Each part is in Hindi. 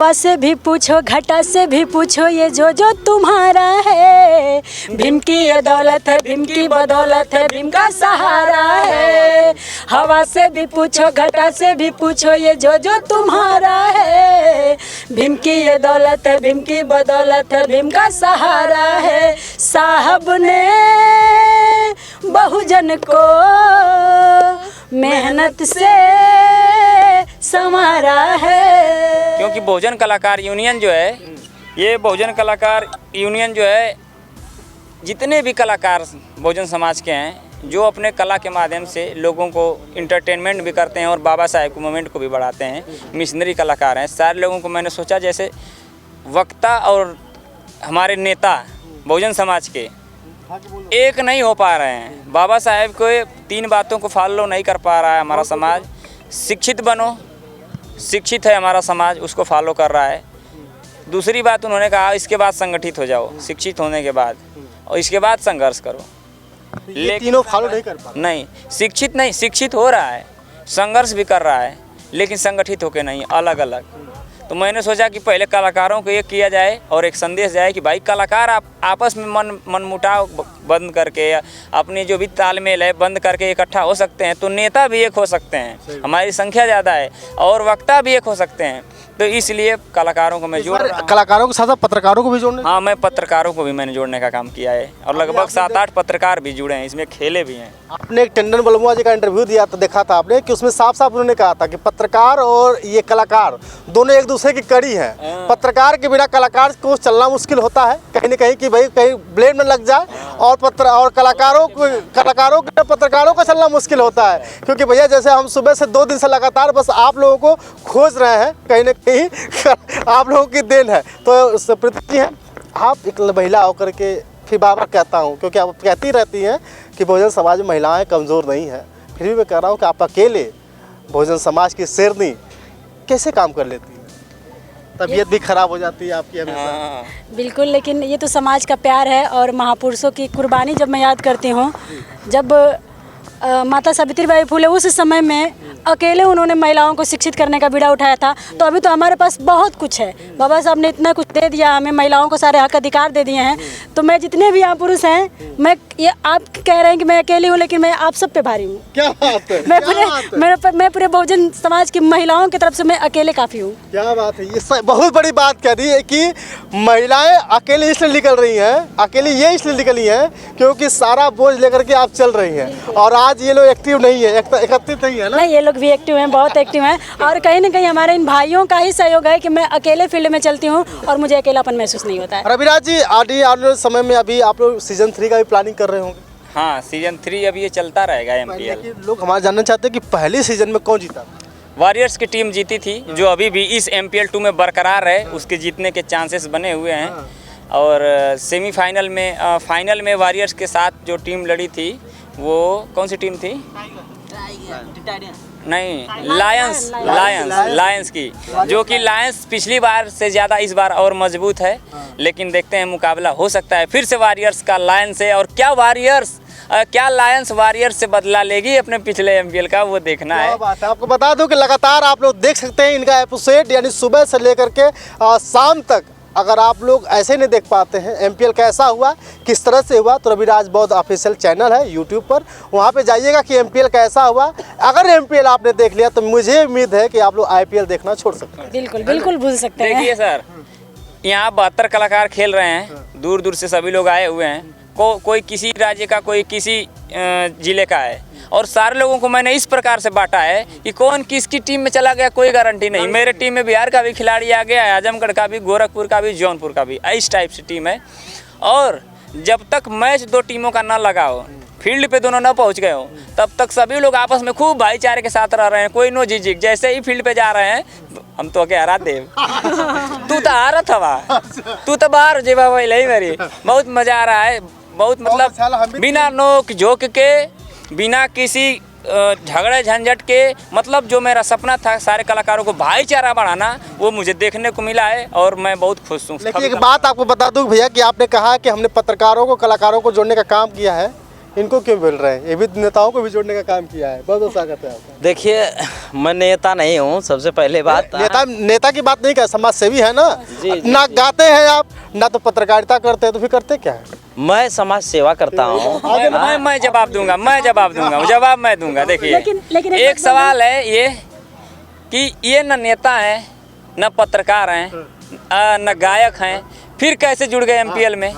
हवा से भी पूछो, घटा से भी पूछो, ये जो जो तुम्हारा है। भीम की ये दौलत है, भीम की बदौलत है, भीम का सहारा है। हवा से भी पूछो, घटा से भी पूछो, ये जो जो तुम्हारा है। भीम की ये दौलत है, भीम की बदौलत है, भीम का सहारा है। साहब ने बहुजन को मेहनत से संवारा है। क्योंकि बहुजन कलाकार यूनियन जो है, ये बहुजन कलाकार यूनियन जो है, जितने भी कलाकार बहुजन समाज के हैं, जो अपने कला के माध्यम से लोगों को इंटरटेनमेंट भी करते हैं और बाबा साहेब के मूवमेंट को भी बढ़ाते हैं, मिशनरी कलाकार हैं। सारे लोगों को मैंने सोचा जैसे वक्ता और हमारे नेता बहुजन समाज के एक नहीं हो पा रहे हैं। बाबा साहेब को 3 बातों को फॉलो नहीं कर पा रहा है हमारा समाज। शिक्षित बनो, शिक्षित है हमारा समाज, उसको फॉलो कर रहा है। दूसरी बात उन्होंने कहा इसके बाद संगठित हो जाओ, शिक्षित होने के बाद, और इसके बाद संघर्ष करो। ये तीनों फॉलो नहीं कर पा रहे। नहीं, शिक्षित हो रहा है, संघर्ष भी कर रहा है, लेकिन संगठित होकर नहीं, अलग अलग। तो मैंने सोचा कि पहले कलाकारों को एक किया जाए और एक संदेश जाए कि भाई कलाकार आप आपस में मनमुटाव बंद करके, अपनी जो भी तालमेल है बंद करके इकट्ठा हो सकते हैं, तो नेता भी एक हो सकते हैं। हमारी संख्या ज़्यादा है और वक्ता भी एक हो सकते हैं। तो इसलिए कलाकारों को मैं जोड़ रहा हूं। कलाकारों के साथ साथ पत्रकारों को भी जोड़ने। हाँ, मैं पत्रकारों को भी मैंने जोड़ने का काम किया है और लगभग 7-8 पत्रकार भी जुड़े हैं, इसमें खेले भी हैं। आपने एक टंडन बलमुआ जी का इंटरव्यू दिया तो देखा था आपने कि उसमें साफ साफ उन्होंने कहा था कि पत्रकार और ये कलाकार दोनों एक दूसरे की कड़ी हैं। पत्रकार के बिना कलाकार को चलना मुश्किल होता है, कहीं न कहीं कि भाई कहीं ब्लेम न लग जाए, और कलाकारों के पत्रकारों का चलना मुश्किल होता है। क्योंकि भैया जैसे हम सुबह से 2 दिन से लगातार बस आप लोगों को खोज रहे हैं, कहीं न कहीं आप लोगों की देन है। तो सुप्रीति हैं, आप एक महिला होकर के, फिर बार कहता हूँ क्योंकि आप कहती रहती हैं कि बहुजन समाज में महिलाएं कमज़ोर नहीं हैं, फिर भी मैं कह रहा हूँ कि आप अकेले बहुजन समाज की शेरनी कैसे काम कर लेती हैं? तबीयत भी खराब हो जाती है आपकी हमेशा। बिल्कुल, लेकिन ये तो समाज का प्यार है और महापुरुषों की कुर्बानी जब मैं याद करती हूँ, जब माता सावित्रीबाई फुले उस समय में अकेले उन्होंने महिलाओं को शिक्षित करने का बीड़ा उठाया था, तो अभी तो हमारे पास बहुत कुछ है। बाबा साहब ने इतना कुछ दे दिया हमें, महिलाओं को सारे हक अधिकार दे दिए हैं। तो मैं जितने भी यहाँ पुरुष हैं, मैं ये आप कह रहे हैं कि मैं अकेली हूँ, लेकिन मैं आप सब पे भारी हूँ। क्या बात है, मैं पूरे बहुजन समाज की महिलाओं की तरफ से मैं अकेले काफ़ी हूँ। क्या बात है, ये बहुत बड़ी बात कह दी है कि महिलाएं अकेली इसलिए निकल रही हैं, अकेली ये इसलिए निकली हैं क्योंकि सारा बोझ लेकर के आप चल रही हैं। और आज ये लोग एक्टिव नहीं है, एकत्रित नहीं है ना? नहीं, ये लोग भी एक्टिव हैं, बहुत एक्टिव हैं। और कहीं ना कहीं हमारे इन भाइयों का ही सहयोग है कि मैं अकेले फील्ड में चलती हूँ और मुझे अकेलापन महसूस नहीं होता है। रविराज जी, आने वाले समय में अभी आप लोग सीजन 3 का भी प्लानिंग कर रहे होंगे? हाँ, सीजन 3 अभी ये चलता रहेगा MPL। लोग हमारे जानना चाहते हैं कि पहले सीजन में कौन जीता? वॉरियर्स की टीम जीती थी, जो अभी भी इस MPL 2 में बरकरार है, उसके जीतने के चांसेस बने हुए हैं। और सेमीफाइनल में फाइनल में वॉरियर्स के साथ जो टीम लड़ी थी, वो कौन सी टीम थी? नहीं, लायंस की, जो कि लायंस पिछली बार से ज़्यादा इस बार और मजबूत है। लेकिन देखते हैं, मुकाबला हो सकता है फिर से वॉरियर्स का लायंस से, और क्या लायंस वॉरियर्स से बदला लेगी अपने पिछले MPL का, वो देखना है। बात है, आपको बता दूं कि लगातार आप लोग देख सकते हैं इनका एपिसोड, यानी सुबह से लेकर के शाम तक। अगर आप लोग ऐसे नहीं देख पाते हैं MPL कैसा हुआ, किस तरह से हुआ, तो रविराज बौद्ध ऑफिशियल चैनल है YouTube पर, वहाँ पे जाइएगा कि MPL कैसा हुआ। अगर MPL आपने देख लिया तो मुझे उम्मीद है कि आप लोग IPL देखना छोड़ सकते हैं। बिल्कुल भूल सकते हैं। देखिए सर, यहाँ 72 कलाकार खेल रहे हैं, दूर दूर से सभी लोग आए हुए हैं। कोई किसी राज्य का, कोई किसी ज़िले का है, और सारे लोगों को मैंने इस प्रकार से बांटा है कि कौन किसकी टीम में चला गया कोई गारंटी नहीं। मेरे टीम में बिहार का भी खिलाड़ी आ गया है, आजमगढ़ का भी, गोरखपुर का भी, जौनपुर का भी, इस टाइप से टीम है। और जब तक मैच 2 टीमों का ना लगा हो, फील्ड पे दोनों ना पहुंच गए हो, तब तक सभी लोग आपस में खूब भाईचारे के साथ रह रहे हैं, कोई नो झिझक। जैसे ही फील्ड पे जा रहे हैं, हम तो क्या हरा देव तू तो हारत हवा, तू तो बाहर जेबा वही मेरी। बहुत मज़ा आ रहा है, बहुत मतलब बिना नोक झोंक के, बिना किसी झगड़े झंझट के, मतलब जो मेरा सपना था सारे कलाकारों को भाईचारा बढ़ाना, वो मुझे देखने को मिला है और मैं बहुत खुश हूँ। लेकिन एक बात आपको बता दूं भैया कि आपने कहा कि हमने पत्रकारों को, कलाकारों को जोड़ने का काम किया है, इनको क्यों बोल रहे हैं? ये भी नेताओं को भी जोड़ने का काम किया है। बहुत बहुत स्वागत है आपका। देखिए, मैं नेता नहीं हूँ, सबसे पहले बात। नेता की बात नहीं कर, समाज सेवी है ना। जी। ना गाते हैं आप, ना तो पत्रकारिता करते हैं, तो फिर करते क्या है? मैं समाज सेवा करता हूँ। मैं जवाब दूंगा, जवाब मैं दूंगा। देखिए, लेकिन एक सवाल है ये कि ये न नेता हैं, न पत्रकार हैं, न गायक हैं, फिर कैसे जुड़ गए एमपीएल में?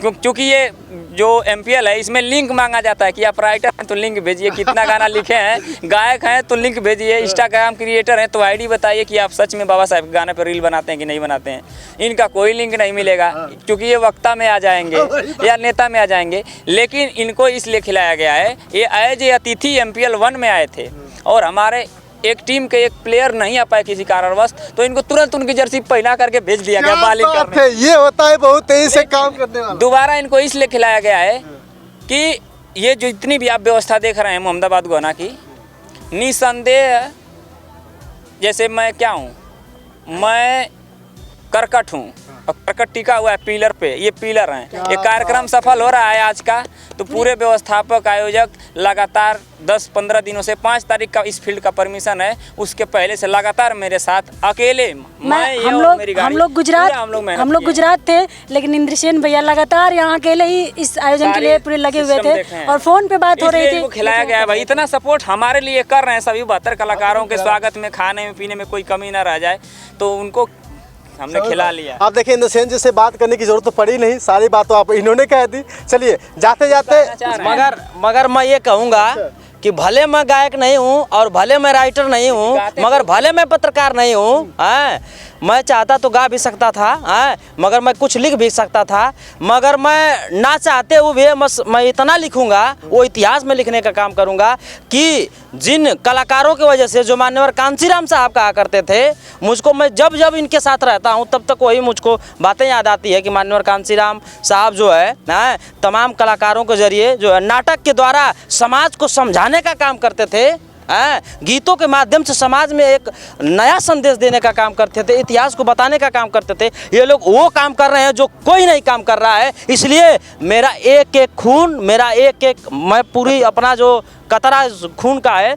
क्योंकि ये जो एमपीएल है इसमें लिंक मांगा जाता है कि आप राइटर हैं तो लिंक भेजिए, कितना गाना लिखे हैं, गायक हैं तो लिंक भेजिए, इंस्टाग्राम क्रिएटर हैं तो आईडी बताइए कि आप सच में बाबा साहब के गाने पर रील बनाते हैं कि नहीं बनाते हैं। इनका कोई लिंक नहीं मिलेगा क्योंकि ये वक्ता में आ जाएंगे या नेता में आ जाएंगे। लेकिन इनको इसलिए खिलाया गया है, ये एज ए अतिथि एमपीएल 1 में आए थे और हमारे एक टीम के एक प्लेयर नहीं आ पाए किसी कारणवश, तो इनको तुरंत उनकी जर्सी पहना करके भेज दिया गया बॉलिंग करने। ये होता है बहुत तेजी से काम करने वाला। दोबारा इनको इसलिए खिलाया गया है कि ये जो इतनी भी आप व्यवस्था देख रहे हैं मोहम्मदाबाद गोना की, निसंदेह जैसे मैं क्या हूँ, मैं करकट हूँ और करकट टिका हुआ है पिलर पे, ये पिलर हैं। ये कार्यक्रम सफल हो रहा है आज का, तो पूरे व्यवस्थापक आयोजक लगातार 10-15 दिनों से 5 तारीख का इस फील्ड का परमिशन है, उसके पहले से लगातार मेरे साथ अकेले हम लोग गुजरात थे, लेकिन इंद्रसेन भैया लगातार यहाँ अकेले ही इस आयोजन के लिए पूरे लगे हुए थे और फोन पे बात हो रही थी। खिलाया गया है भाई, इतना सपोर्ट हमारे लिए कर रहे हैं सभी 72 कलाकारों के स्वागत में, खाने में पीने में कोई कमी ना रह जाए, तो उनको हमने खिला लिया। आप देखिए, इंद्रसेन जी से बात करने की जरूरत तो पड़ी नहीं, सारी बात तो आप इन्होंने कह दी। चलिए जाते जाते मगर मैं ये कहूँगा कि भले मैं गायक नहीं हूँ और भले मैं राइटर नहीं हूँ, मगर भले मैं पत्रकार नहीं हूँ, मैं चाहता तो गा भी सकता था, मगर मैं कुछ लिख भी सकता था, मगर मैं ना चाहते हुए मैं इतना लिखूंगा, वो इतिहास में लिखने का काम करूंगा कि जिन कलाकारों की वजह से, जो मान्यवर कांसीराम साहब कहा करते थे, मुझको मैं जब जब इनके साथ रहता हूं तब तक वही मुझको बातें याद आती है कि मान्यवर कांसीराम साहब जो है तमाम कलाकारों के जरिए जो है नाटक के द्वारा समाज को समझाने का काम करते थे, गीतों के माध्यम से समाज में एक नया संदेश देने का काम करते थे, इतिहास को बताने का काम करते थे। ये लोग वो काम कर रहे हैं जो कोई नहीं काम कर रहा है। इसलिए मेरा एक एक खून, मेरा एक एक, मैं पूरी अपना जो कतरा खून का है,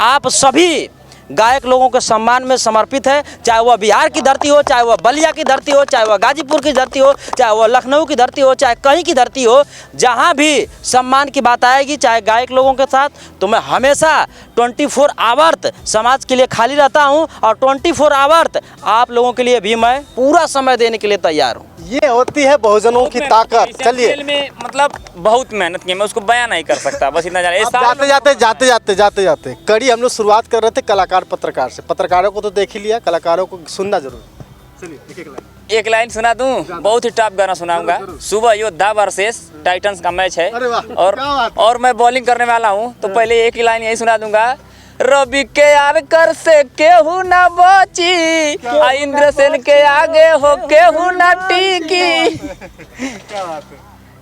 आप सभी गायक लोगों के सम्मान में समर्पित है। चाहे वह बिहार की धरती हो, चाहे वह बलिया की धरती हो, चाहे वह गाजीपुर की धरती हो, चाहे वह लखनऊ की धरती हो, चाहे कहीं की धरती हो, जहां भी सम्मान की बात आएगी, चाहे गायक लोगों के साथ, तो मैं हमेशा 24 आवर्त समाज के लिए खाली रहता हूं और 24 आवर्त आप लोगों के लिए भी मैं पूरा समय देने के लिए तैयार हूँ। ये होती है बहुजनों की ताकत। चलिए, में मतलब बहुत मेहनत की, मैं उसको बयान नहीं कर सकता, बस इतना जाते जाते कड़ी हम लोग शुरुआत कर रहे थे कलाकार पत्रकार से। पत्रकारों को तो देख ही लिया, कलाकारों को सुनना जरूर। चलिए एक लाइन सुना दूं, बहुत ही टॉप गाना सुनाऊंगा। सुबह योद्धा वर्सेस टाइटंस का मैच है और मैं बॉलिंग करने वाला हूं, तो पहले एक ही लाइन यही सुना दूंगा। रवि के यार कर से केहू ना बची, इंद्रसेन के आगे हो केहू ना टिकी,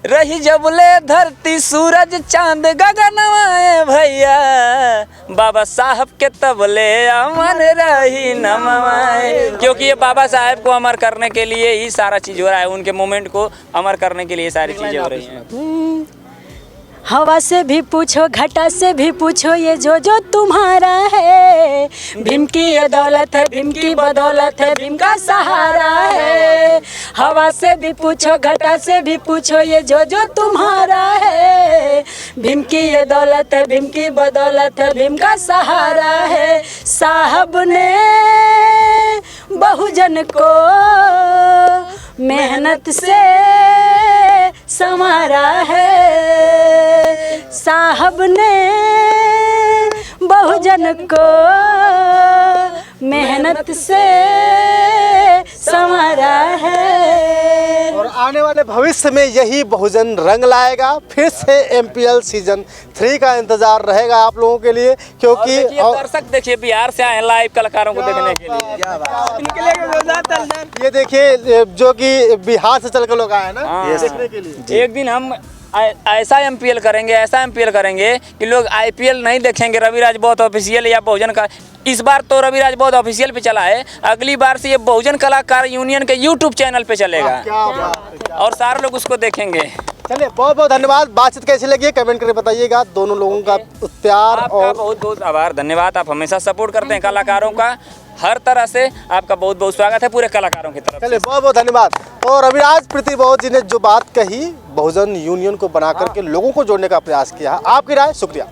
रही जबले धरती सूरज चांद गगनवाए भैया, बाबा साहब के तबले अमर रही नमवाए। क्योंकि ये बाबा साहब को अमर करने के लिए ही सारा चीज हो रहा है, उनके मोमेंट को अमर करने के लिए सारी चीजें हो रही हैं। हवा से भी पूछो, घटा से भी पूछो, ये जो जो तुम्हारा है, भीम की ये दौलत है, भीम की बदौलत है, भीम का सहारा है। हवा से भी पूछो, घटा से भी पूछो, ये जो जो तुम्हारा है, भीम की ये दौलत है, भीम की बदौलत है, भीम का सहारा है। साहब ने बहुजन को मेहनत से संवारा है, साहब ने बहुजन को मेहनत से संवारा है। और आने वाले भविष्य में यही बहुजन रंग लाएगा। फिर से एमपीएल सीजन 3 का इंतजार रहेगा आप लोगों के लिए, क्योंकि दर्शक देखिए बिहार से आए लाइव कलाकारों को देखने के लिए। ये देखिए जो कि बिहार से चल के लोग आए ना देखने के लिए। एक दिन हम ऐसा एमपीएल करेंगे कि लोग आईपीएल नहीं देखेंगे। रविराज बहुत ऑफिशियल या बहुजन का, इस बार तो रविराज बहुत ऑफिशियल पे चला है, अगली बार से ये बहुजन कलाकार यूनियन के यूट्यूब चैनल पे चलेगा और सारे लोग उसको देखेंगे। चलिए बहुत बहुत धन्यवाद। बातचीत कैसी लगी है कमेंट करके बताइएगा। दोनों लोगों का प्यार आपका और बहुत बहुत आभार, धन्यवाद। आप हमेशा सपोर्ट करते हैं कलाकारों का, हर तरह से आपका बहुत बहुत स्वागत है पूरे कलाकारों की तरफ चलिए से। बहुत बहुत धन्यवाद। और अविनाश प्रीति बहुत जी ने जो बात कही, बहुजन यूनियन को बना करके लोगों को जोड़ने का प्रयास किया है, आपकी राय? शुक्रिया।